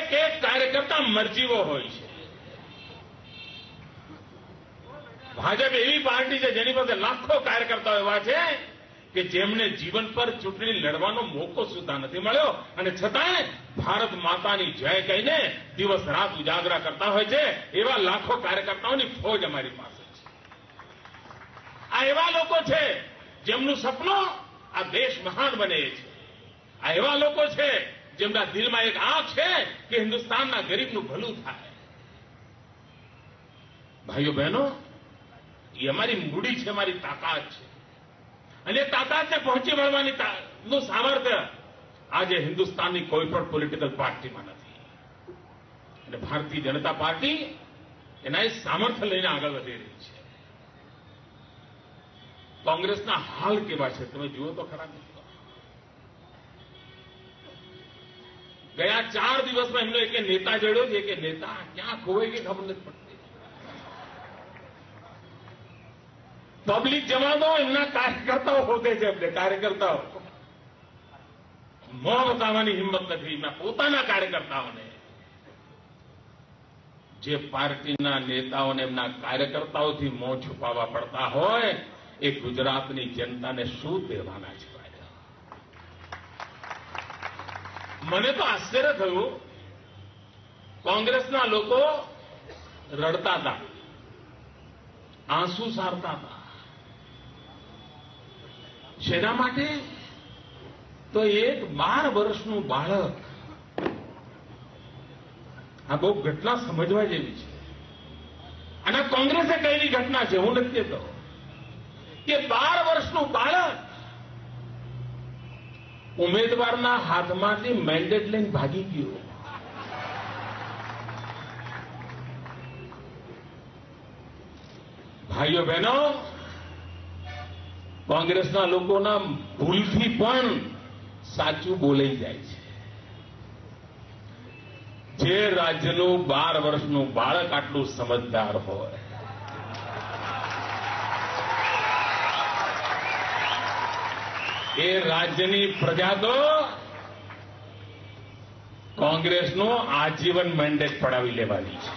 એક એક કાર્યકર્તા મરજીવો હોય છે. ભાજપ એવી પાર્ટી છે જેની પાસે લાખો કાર્યકર્તાઓ એવા છે કે જેમને જીવન પર ચૂંટણી લડવાનો મોકો સુદ્ધા નથી મળ્યો અને છતાંય ભારત માતાની જય કહીને દિવસ રાત ઉજાગરા કરતા હોય છે. એવા લાખો કાર્યકર્તાઓની ફોજ અમારી પાસે છે. આ એવા લોકો છે જેમનું સપનું આ દેશ મહાન બને છે. આ એવા લોકો છે જેમના દિલમાં એક આંખ છે કે હિન્દુસ્તાનના ગરીબનું ભલું થાય. ભાઈઓ બહેનો, એ અમારી મૂડી છે, અમારી તાકાત છે અને તાકાતને પહોંચી વળવાની નું સામર્થ્ય આજે હિન્દુસ્તાનની કોઈ પણ પોલિટિકલ પાર્ટીમાં નથી. અને ભારતીય જનતા પાર્ટી એના એ સામર્થ્ય લઈને આગળ વધી રહી છે. કોંગ્રેસના હાલ કેવા છે તમે જુઓ તો ખરા. ગયા 4 દિવસમાં એમનો એક નેતા જડ્યો છે કે નેતા ક્યાં ખોવાઈ ગઈ ખબર નથી પડતી. પબ્લિક જવા દો, એમના કાર્યકર્તાઓ હોતે છે. એમને કાર્યકર્તાઓ મોં બતાવવાની હિંમત નથી. એમના પોતાના કાર્યકર્તાઓને, જે પાર્ટીના નેતાઓને એમના કાર્યકર્તાઓથી મોં છુપાવવા પડતા હોય એ ગુજરાતની જનતાને શું દેવાના છે? મને તો આશ્ચર્ય થયું. કોંગ્રેસના લોકો રડતા હતા, આંસુ સારતા હતા. શેના માટે? તો એક 12 વર્ષનું બાળક, આ બહુ ઘટના સમજવા જેવી છે. અને કોંગ્રેસે કહેલી ઘટના છે, હું નથી કહેતો, કે 12 વર્ષનું બાળક ઉમેદવારના હાથમાંથી મેન્ડેટ લઈને ભાગી ગયો. ભાઈઓ બહેનો, કોંગ્રેસના લોકોના ભૂલથી પણ સાચું બોલાઈ જાય છે. જે રાજ્યનું 12 વર્ષનું બાળક આટલું સમજદાર હોય, એ રાજ્યની પ્રજા તો કોંગ્રેસનો આજીવન મેન્ડેટ પડાવી લેવાની છે.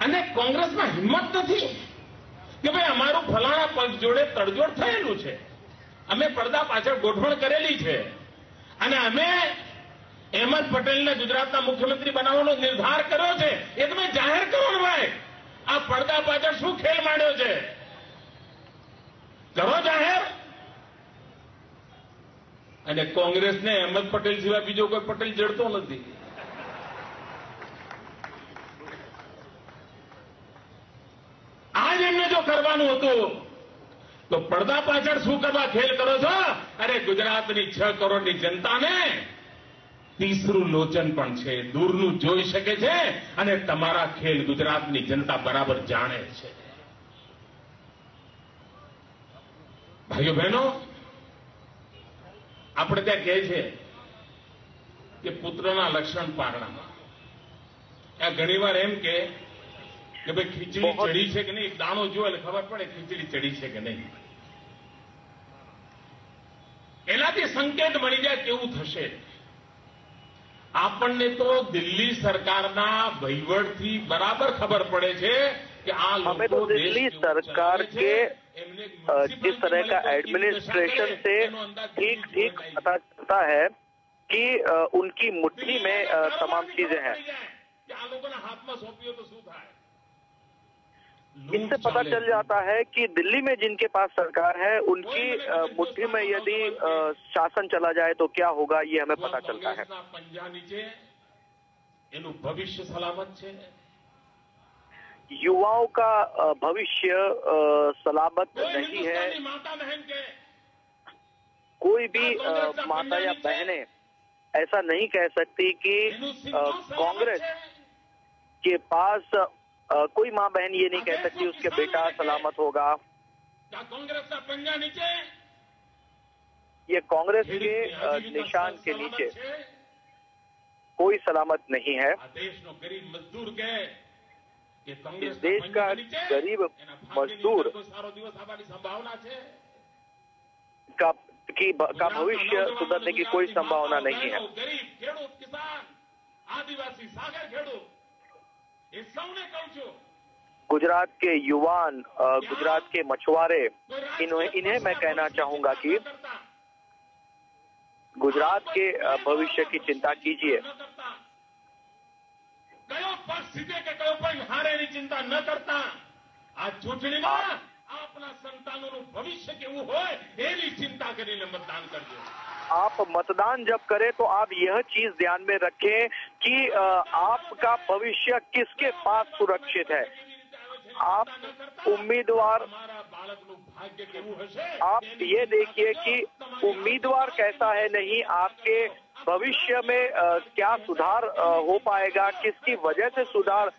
અને કોંગ્રેસમાં હિંમત નથી કે ભાઈ અમારું ફલાણા પક્ષ જોડે તડજોડ થયેલું છે, અમે પડદા પાછળ ગોઠવણ કરેલી છે અને અમે અહેમદ પટેલને ગુજરાતના મુખ્યમંત્રી બનાવવાનો નિર્ધાર કર્યો છે. એ તમે જાહેર કરો ને ભાઈ. આ પડદા પાછળ શું ખેલ માંડ્યો છે? કરો જાહેર. અને કોંગ્રેસને અહેમદ પટેલ સિવાય બીજો કોઈ પટેલ જડતો નથી. આજ એમને જો કરવાનું હતું તો પડદા પાછળ શું કરવા ખેલ કરો છો? અરે ગુજરાતની 6 કરોડની જનતાને તીસરું લોચન પણ છે, દૂરનું જોઈ શકે છે અને તમારા ખેલ ગુજરાતની જનતા બરાબર જાણે છે. ભાઈઓ બહેનો, આપણે ત્યાં કહે છે કે પુત્રના લક્ષણ પારણામાં. આ ઘણીવાર એમ કે ભાઈ ખીચડી ચડી છે કે નહીં, એક દાણો જો એટલે ખબર પડે ખીચડી ચડી છે કે નહીં. એનાથી સંકેત મળી જાય કેવું થશે. આપણને તો દિલ્હી સરકારના વહીવટથી બરાબર ખબર પડે છે कि हमें तो दिल्ली सरकार के जिस तरह का एडमिनिस्ट्रेशन से ठीक ठीक पता चलता है कि उनकी मुट्ठी में तमाम चीजें हैं. इससे पता चल जाता है कि दिल्ली में जिनके पास सरकार है उनकी मुट्ठी में यदि शासन चला जाए तो क्या होगा, ये हमें पता चलता है. भविष्य सलामत है, युवाओं का भविष्य सलामत नहीं है. कोई भी माता या बहनें ऐसा नहीं कह सकती कि कांग्रेस के पास कोई मां बहन ये नहीं कह सकती उसके बेटा सलामत होगा. कांग्रेस का पंजा नीचे, ये कांग्रेस के निशान के नीचे कोई सलामत नहीं है. गरीब मजदूर के इस देश का गरीब मजदूर का भविष्य सुधरने की कोई संभावना नहीं है। गरीब खेडूत किसान आदिवासी सागर खेडूत ये सौने कहूं છું गुजरात के युवान, गुजरात के मछुआरे, इन्हें मैं कहना चाहूंगा कि गुजरात के भविष्य की चिंता कीजिए। कयो पक्ष जीते के कयो पक्ष हारे ની चिंता न करता આ ચૂંટણીમાં આપના સંતાનોનું ભવિષ્ય કેવું હોય એની चिंता કરીને मतदान કરજો। आप मतदान जब करें तो आप यह चीज ध्यान में रखें कि आपका भविष्य किसके पास सुरक्षित है। आप उम्मीदवार, आप ये देखिए कि उम्मीदवार कैसा है, नहीं आपके भविष्य में क्या सुधार हो पाएगा, किसकी वजह से सुधार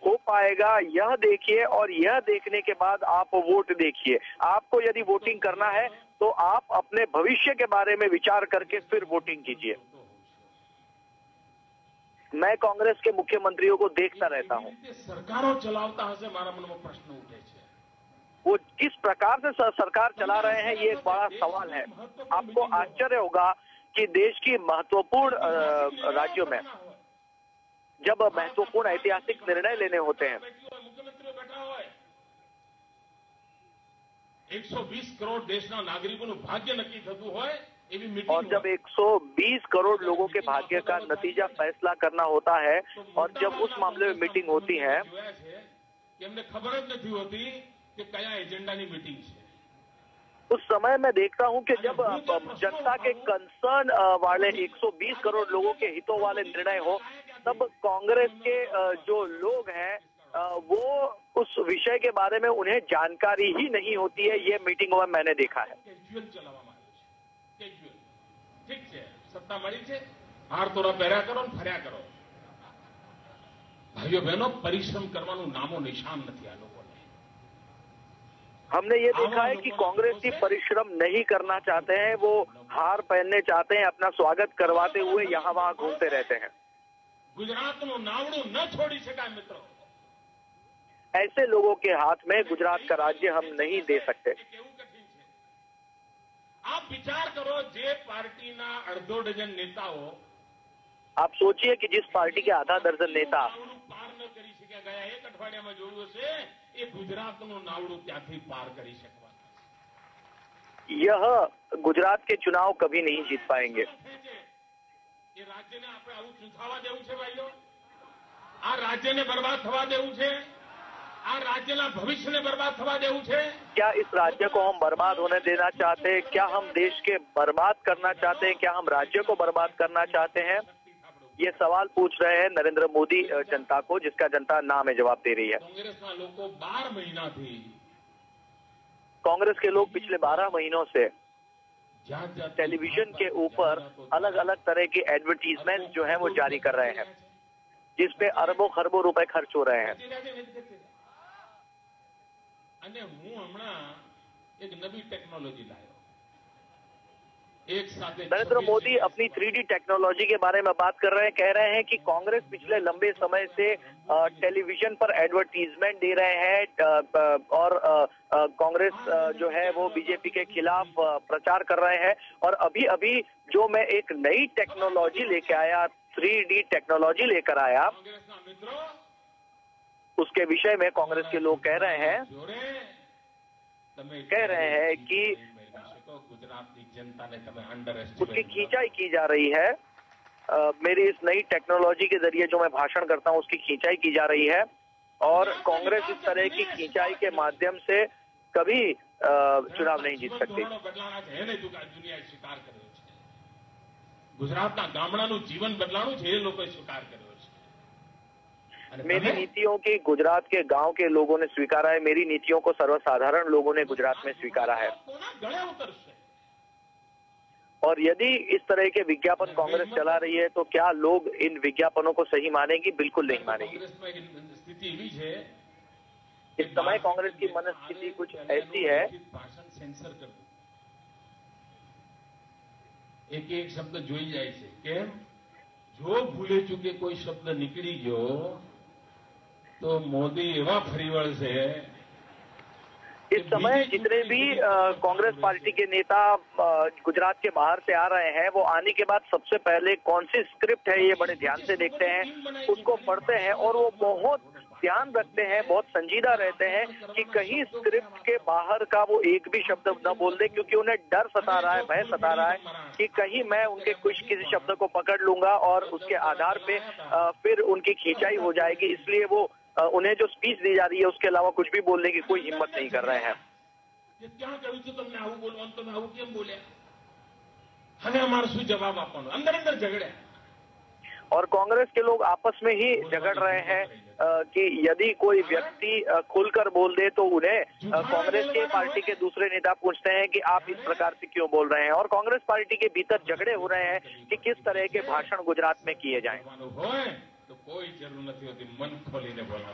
हो पाएगा, यह देखिए। और यह देखने के बाद आप वोट देखिए। आपको यदि वोटिंग करना है तो आप अपने भविष्य के बारे में विचार करके फिर वोटिंग कीजिए। मैं कांग्रेस के मुख्यमंत्रियों को देखता रहता हूं, सरकारों चलावता हसे मारा मन में प्रश्न उठे छे। वो किस प्रकार से सरकार चला रहे हैं, ये एक बड़ा सवाल है। आपको आश्चर्य होगा कि देश की महत्वपूर्ण राज्यों में जब महत्वपूर्ण ऐतिहासिक निर्णय लेने होते हैं, 120 करोड़ देशना नागरिकों भाग्य नक्की थतुं होय एवी मीटिंग, और जब 120 करोड़ लोगों के भाग्य का नतीजा फैसला करना होता है, और जब उस मामले में मीटिंग होती है कि हमने खबर ज नहीं होती कि कया एजेंडा की मीटिंग है। उस समय मैं देखता हूं कि जब जनता के कंसर्न वाले 120 करोड़ लोगों के हितों वाले निर्णय हो, तब कांग्रेस के जो लोग हैं वो उस विषय के बारे में उन्हें जानकारी ही नहीं होती है। ये मीटिंग में मैंने देखा है। ठीक है, सत्ता मળી છે, હાર તોરા પહેર્યા કરો ને ફર્યા કરો। ભાઈઓ બહેનો, પરિશ્રમ કરવાનું નામો નિશાન નથી આ લોકોને। हमने ये देखा है कि कांग्रेसी परिश्रम नहीं करना चाहते हैं, वो हार पहनने चाहते हैं, अपना स्वागत करवाते हुए यहाँ वहां घूमते रहते हैं। गुजरातનું નાવડું ન છોડી શકાય મિત્રો। ऐसे लोगों के हाथ में गुजरात का राज्य हम नहीं दे सकते। आप विचार करो, जे पार्टी ना अर्धो डजन नेताओं, आप सोचिए कि जिस पार्टी के आधा दर्जन नेता पार न કરી શક્યા ગયા, એક અઠવાડિયામાં જોયું હશે એ ગુજરાતનું નાવડું ક્યાંથી પાર કરી શકવાના। यह गुजरात के चुनाव कभी नहीं जीत पाएंगे। ये राज्य ने આપણે આવું ચૂંથાવા દેવું છે ભાઈઓ? આ રાજ્યને બરબાદ થવા દેવું છે? આ રાજ્યના ભવિષ્યને બરબાદ થવા દેવું છે? क्या इस राज्य को हम बर्बाद होने देना चाहते हैं? क्या हम देश के बर्बाद करना चाहते हैं? क्या हम राज्य को बर्बाद करना चाहते हैं? ये सवाल पूछ रहे हैं नरेंद्र मोदी जनता को, जिसका जनता ना में जवाब दे रही है। कांग्रेसના લોકો 12 મહિનાથી, कांग्रेस के लोग पिछले 12 महीनों से टेलीविजन के ऊपर अलग अलग तरह की एडवर्टीजमेंट जो है वो जारी कर रहे हैं, जिसपे अरबों खरबों रुपए खर्च हो रहे हैं। અને હું હમણાં એક નવી ટેકનોલોજી લાવ્યો। एक साथ नरेंद्र मोदी अपनी 3D टेक्नोलॉजी के बारे में बात कर रहे हैं। कह रहे हैं कि कांग्रेस पिछले लंबे समय से टेलीविजन पर एडवर्टीजमेंट दे रहे हैं, और कांग्रेस जो है वो बीजेपी के खिलाफ प्रचार कर रहे हैं। और अभी अभी जो मैं एक नई टेक्नोलॉजी लेके आया, 3D टेक्नोलॉजी लेकर आया, उसके विषय में कांग्रेस के लोग कह रहे हैं कि उसकी खींचाई की जा रही है। मेरी इस नई टेक्नोलॉजी के जरिए जो मैं भाषण करता हूं उसकी खींचाई की जा रही है, और कांग्रेस इस तरह की खींचाई के माध्यम से कभी चुनाव नहीं जीत सकती। गुजरात गामडाનું जीवन बदलाणું છે, એ લોકોએ સ્વીકાર કર્યો છે। मेरी नीतियों की गुजरात के गांव के लोगों ने स्वीकारा है, मेरी नीतियों को सर्वसाधारण लोगों ने गुजरात में स्वीकारा है। और यदि इस तरह के विज्ञापन कांग्रेस चला रही है तो क्या लोग इन विज्ञापनों को सही मानेगी? बिल्कुल नहीं मानेगी। इस समय कांग्रेस की मनस्थिति कुछ ऐसी है, एक एक शब्द જોઈ જાય છે। કેમ? જો ભૂલે ચૂકે કોઈ શબ્દ નીકળી ગયો તો મોદી એવા ફરીવળ છે। इस समय जितने भी कांग्रेस पार्टी के नेता गुजरात के बाहर से आ रहे हैं, वो आने के बाद सबसे पहले कौन सी स्क्रिप्ट है ये बड़े ध्यान से देखते हैं, उसको पढ़ते हैं और वो बहुत ध्यान रखते हैं, बहुत संजीदा रहते हैं कि कहीं स्क्रिप्ट के बाहर का वो एक भी शब्द न बोल दे, क्योंकि उन्हें डर सता रहा है, भय सता रहा है कि कहीं मैं उनके कुछ किसी शब्द को पकड़ लूंगा और उसके आधार पे फिर उनकी खींचाई हो जाएगी। इसलिए वो उन्हें जो स्पीच दी जा रही है उसके अलावा कुछ भी बोलने की कोई हिम्मत नहीं कर रहे हैं। जवाब अंदर अंदर झगड़े और कांग्रेस के लोग आपस में ही झगड़ रहे हैं कि यदि कोई व्यक्ति खुलकर बोल दे तो उन्हें कांग्रेस के पार्टी के दूसरे नेता पूछते हैं कि आप इस प्रकार से क्यों बोल रहे हैं, और कांग्रेस पार्टी के भीतर झगड़े हो रहे हैं कि किस तरह के भाषण गुजरात में किए जाएं। तो कोई जरूरत नहीं होती मन खोली ने बोलना।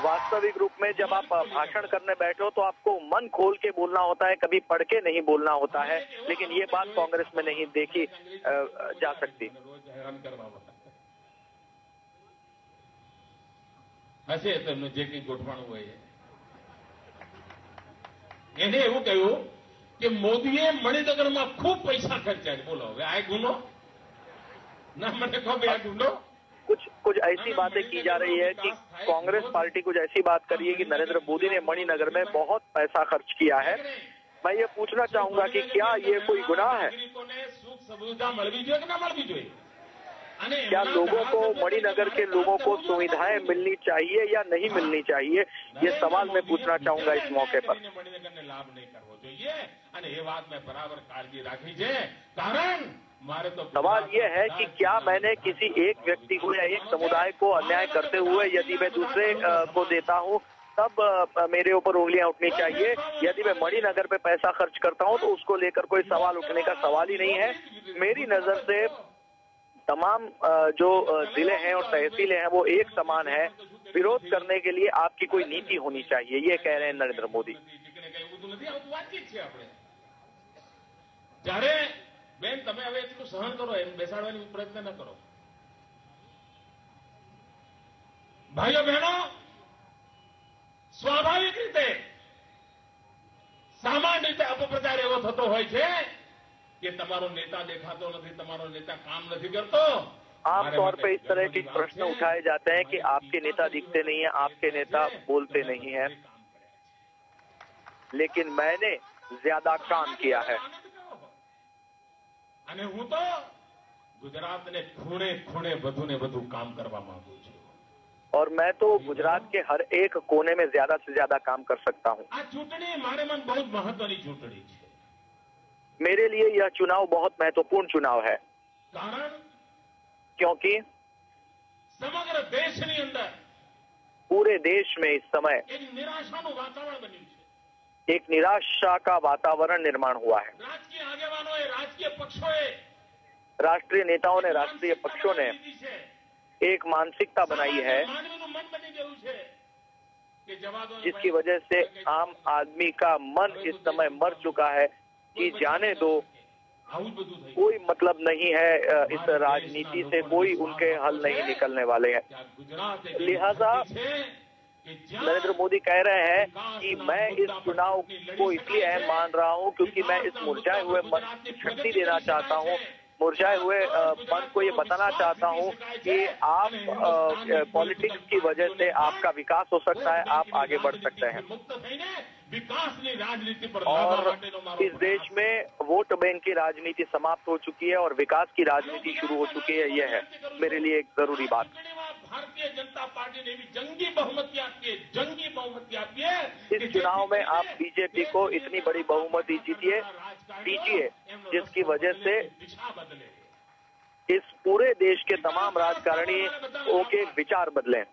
वास्तविक रूप में जब आप भाषण करने बैठे हो तो आपको मन खोल के बोलना होता है, कभी पढ़ के नहीं बोलना होता है, लेकिन ये बात कांग्रेस में नहीं देखी जा सकती। હશે તમને જે કંઈ ગોઠવાણું હોય એને એવું કહ્યું કે મોદીએ મણિનગરમાં ખૂબ પૈસા ખર્ચ્યા છે। બોલો હવે આ ગુનો ના, મને કહો આ ગુનો। कुछ ऐसी बातें की जा रही है कि कांग्रेस पार्टी कुछ ऐसी बात कर रही है कि नरेंद्र मोदी ने मणिनगर में बहुत पैसा खर्च किया है। मैं ये पूछना चाहूंगा कि क्या ये कोई गुनाह है? क्या लोगों को, मणिनगर के लोगों को सुविधाएं मिलनी चाहिए या नहीं मिलनी चाहिए, ये सवाल मैं पूछना चाहूंगा इस मौके पर। लाभ नहीं करવો જોઈએ અને એ વાત મેં બરાબર કાળજી રાખી છે, કારણ मारे तो सवाल ये है कि क्या मैंने किसी एक व्यक्ति को या एक समुदाय को अन्याय करते हुए यदि मैं दूसरे को देता हूं तब मेरे ऊपर उंगलियां उठनी चाहिए। यदि मैं मणिनगर पे पैसा खर्च करता हूं तो उसको लेकर कोई सवाल उठने का सवाल ही नहीं है। मेरी नजर से तमाम जो जिले हैं और तहसीलें हैं वो एक समान है। विरोध करने के लिए आपकी कोई नीति होनी चाहिए, ये कह रहे हैं नरेंद्र मोदी। બેન તમે હવે એટલું સહન કરો, એમ બેસાડવાની પ્રયત્ન ન કરો। ભાઈઓ બહેનો, સ્વાભાવિક રીતે સામાન્ય રીતે અપપ્રચાર એવો થતો હોય છે કે તમારો નેતા દેખાતો નથી, તમારો નેતા કામ નથી કરતો। आमतौर पे इस तरह के प्रश्न उठाए जाते हैं कि आपके नेता दिखते नहीं है, आपके नेता बोलते नहीं है, लेकिन मैंने ज्यादा काम किया है। અને હું તો ગુજરાતને ખૂણે ખૂણે વધુ ને વધુ કામ કરવા માંગુ છું। और मैं तो गुजरात के हर एक कोने में ज्यादा से ज्यादा काम कर सकता हूं। આ ચૂંટણી મારે મન बहुत મહત્વની ચૂંટણી છે। मेरे लिए यह चुनाव बहुत महत्वपूर्ण चुनाव है। कारण क्योंकि समग्र देशની અંદર पूरे देश में इस समय એક નિરાશાનું વાતાવરણ બન્યું છે। एक निराशा का वातावरण निर्माण हुआ है। राजकीय આગેવાનોએ, રાજકીય પક્ષોએ, राष्ट्रीय नेताओं ने, राष्ट्रीय पक्षों ने एक मानसिकता बनाई है जिसकी वजह से आम आदमी का मन इस समय मर चुका है कि जाने दो, कोई मतलब नहीं है इस राजनीति से, कोई उनके हल नहीं निकलने वाले हैं। लिहाजा नरेंद्र मोदी कह रहे हैं कि मैं इस चुनाव को इसलिए अहम मान रहा हूं क्योंकि मैं इस मुरझाए हुए मन को शक्ति देना चाहता हूं, मुरझाए हुए मन को ये बताना चाहता हूं कि आप पॉलिटिक्स की वजह से आपका विकास हो सकता है, आप आगे बढ़ सकते हैं। और इस देश में वोट बैंक की राजनीति समाप्त हो चुकी है और विकास की राजनीति शुरू हो चुकी है। यह है मेरे लिए एक जरूरी बात। भारतीय जनता पार्टी ने भी जंगी बहुमत आपकी है। इस चुनाव में आप बीजेपी को इतनी बड़ी बहुमति दीजिए जिसकी वजह से इस पूरे देश के तमाम राजकारणियों के विचार बदलें।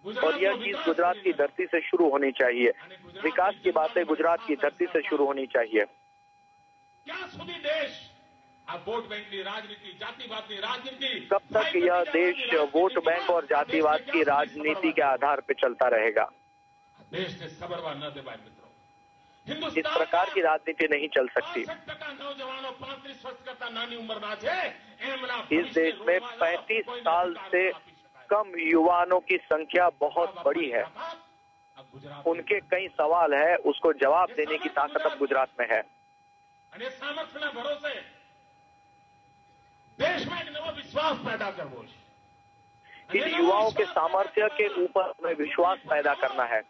और यह चीज गुजरात की धरती से शुरू होनी चाहिए। विकास की बातें गुजरात की धरती से शुरू होनी चाहिए। कब तक यह देश वोट बैंक और जातिवाद की राजनीति के आधार पर चलता रहेगा? इस प्रकार की राजनीति नहीं चल सकती। इस देश में 35 साल से कम युवाओं की संख्या बहुत बड़ी है। उनके कई सवाल है, उसको जवाब देने की ताकत अब गुजरात में है। सामर्थ्य भरोसे देश में एक नवा विश्वास पैदा करवो। इन युवाओं के सामर्थ्य के ऊपर हमें विश्वास पैदा करना है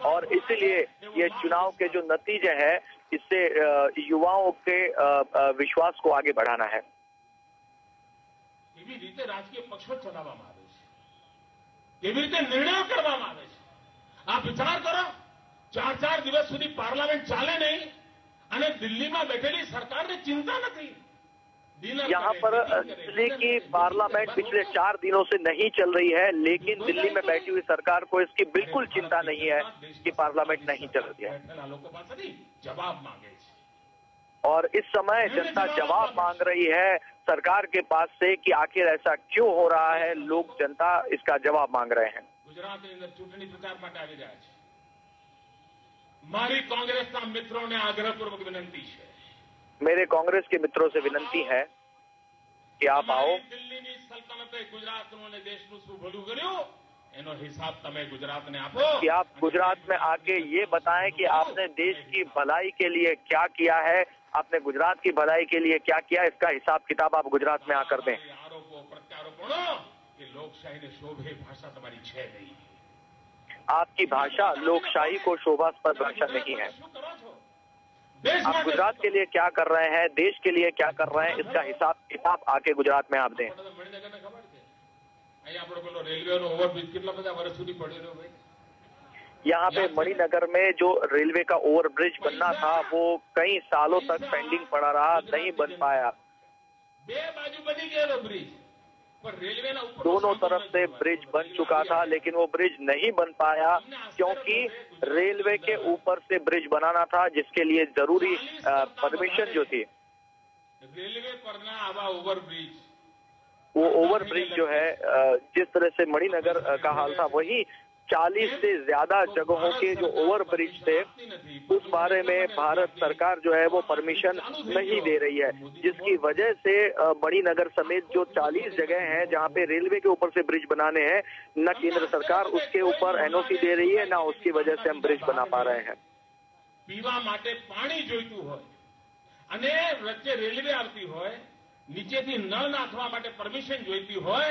और इसलिए ये चुनाव के जो नतीजे हैं, इससे युवाओं के विश्वास को आगे बढ़ाना है। કેવી રીતે રાજકીય પક્ષો ચલાવવામાં આવે છે, કેવી રીતે નિર્ણયો કરવામાં આવે છે, આપ વિચાર કરો। 4-4 દિવસ સુધી પાર્લામેન્ટ ચાલે નહીં અને દિલ્હીમાં બેઠેલી સરકારને ચિંતા નથી। यहाँ पर दिल्ली की पार्लियामेंट पिछले 4 दिनों से नहीं चल रही है, लेकिन दिल्ली में बैठी हुई सरकार को इसकी बिल्कुल चिंता नहीं है कि पार्लियामेंट नहीं चल रही है। जवाब मांगे और इस समय जनता जवाब मांग रही है सरकार के पास से कि आखिर ऐसा क्यों हो रहा है। लोग, जनता इसका जवाब मांग रहे हैं। गुजरात के अंदर चूंटणी प्रचार માટે આવી રહ્યા છે। મારી કોંગ્રેસના મિત્રોને આગ્રહપૂર્વક વિનંતી છે, मेरे कांग्रेस के मित्रों से विनंती है कि आप आओ। દિલ્હીની સલ્તનતે ગુજરાતને દેશનું શું ભલું કર્યું એનો હિસાબ તમે ગુજરાતને આપો। कि आप गुजरात में आके ये बताएं कि आपने देश की भलाई के लिए क्या किया है, आपने गुजरात की भलाई के लिए क्या किया, इसका हिसाब किताब आप गुजरात में आकर दें। આરોપો પ્રત્યારોપણો કે લોકશાહીને શોભે ભાષા તમારી છે નહીં। आपकी भाषा लोकशाही को शोभास्पद भाषा नहीं है। आप गुजरात के लिए क्या कर रहे हैं, देश के लिए क्या कर रहे हैं, इसका हिसाब किताब आके गुजरात में आप दें। यहाँ पे मणिनगर में जो रेलवे का ओवरब्रिज बनना था वो कई सालों तक पेंडिंग पड़ा रहा, नहीं बन पाया। दोनों तरफ से ब्रिज बन चुका था, लेकिन वो ब्रिज नहीं बन पाया क्योंकि रेलवे के ऊपर से ब्रिज बनाना था, जिसके लिए जरूरी परमिशन जो थी। रेलवे पर ना आवा ओवरब्रिज, वो ओवरब्रिज जो है जिस तरह से मणिनगर का हाल था, वही 40 से ज्यादा जगहों के जो ओवरब्रिज थे उस बारे में भारत सरकार जो है वो परमिशन नहीं दे रही है, जिसकी वजह से मणिनगर समेत जो 40 जगह हैं जहां पे रेलवे के ऊपर से ब्रिज बनाने हैं, न केंद्र सरकार उसके ऊपर एनओसी दे रही है, न उसकी वजह से हम ब्रिज बना पा रहे हैं। पीवा माटे पानी जोईतुं होय अने वच्चे रेलवे आवती होय, नीचेथी नळ नाखवा माटे परमिशन जोईती होय,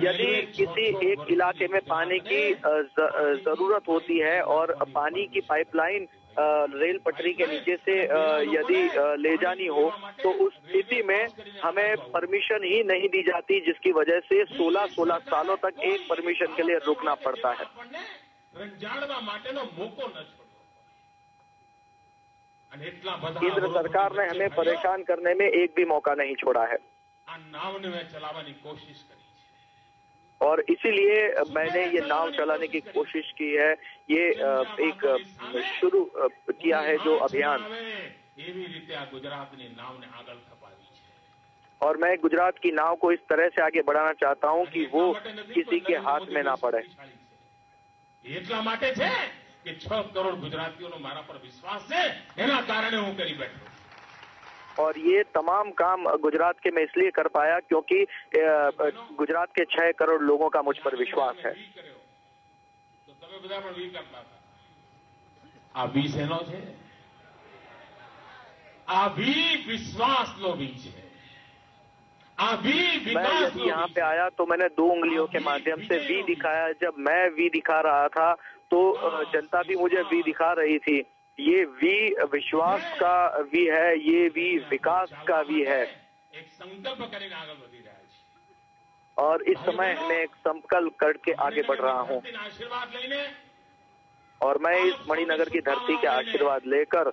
यदि किसी एक इलाके में पानी की जरूरत होती है और पानी की पाइपलाइन रेल पटरी के नीचे से यदि ले जानी हो, तो उस स्थिति में हमें परमिशन ही नहीं दी जाती, जिसकी वजह से 16 सालों तक एक परमिशन के लिए रुकना पड़ता है। केंद्र सरकार ने हमें परेशान करने में एक भी मौका नहीं छोड़ा है और इसीलिए मैंने ये नाव चलाने की कोशिश की है। ये एक शुरू किया है जो अभियान, और मैं गुजरात की नाव को इस तरह से आगे बढ़ाना चाहता हूं कि वो किसी के हाथ में ना पड़े। 6 करोड़ गुजरातीओनो मारा पर विश्वास है, एना कारणे हूं करी बैठो। और ये तमाम काम गुजरात के मैं इसलिए कर पाया क्योंकि गुजरात के 6 करोड़ लोगों का मुझ पर विश्वास है। तो તમે બધા પણ વી કરતા હતા। આ બીજ એનો છે, આ भी विश्वास નો बीज है, आ भी विकास નો। यहाँ पे आया तो मैंने 2 उंगलियों के माध्यम से वी दिखाया। जब मैं वी दिखा रहा था तो जनता भी मुझे वी दिखा रही थी। ये वी विश्वास का वी है, ये वी विकास का वी है। एक संकल्प કરીને આગળ વધી રહ્યા છે और इस समय मैं एक संकल्प करके आगे बढ़ रहा हूँ और मैं इस मणिनगर की धरती के आशीर्वाद लेकर,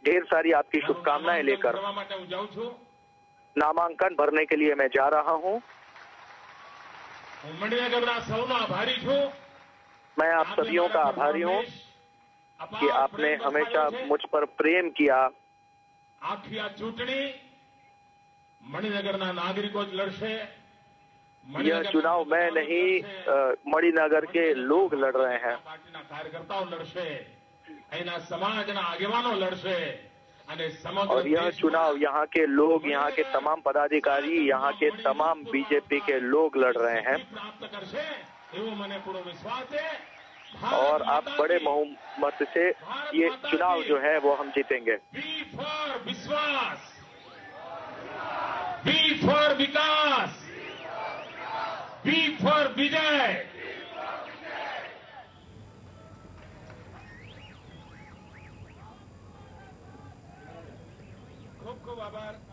ढेर सारी आपकी शुभकामनाएं लेकर नामांकन भरने के लिए मैं जा रहा हूँ। मैं आप सभी का आभारी हूँ कि आपने हमेशा मुझ पर प्रेम किया। आखी आ चूंटणी मणिनगरना नागरिकों ज लड़शे। यह चुनाव मैं नहीं, मणिनगर के लोग लड़ रहे हैं। पार्टीना कार्यकर्ताओं लड़शे, अहींना समाजना આગેવાનો લડશે, और यह चुनाव यहाँ के लोग, यहाँ के तमाम पदाधिकारी, यहाँ के तमाम बीजेपी के लोग लड़ रहे हैं और आप बड़े बहुमत से ये चुनाव जो है वो हम जीतेंगे। बी फॉर विश्वास, बी फॉर विकास, बी फॉर विजय। खूब खूब आभार।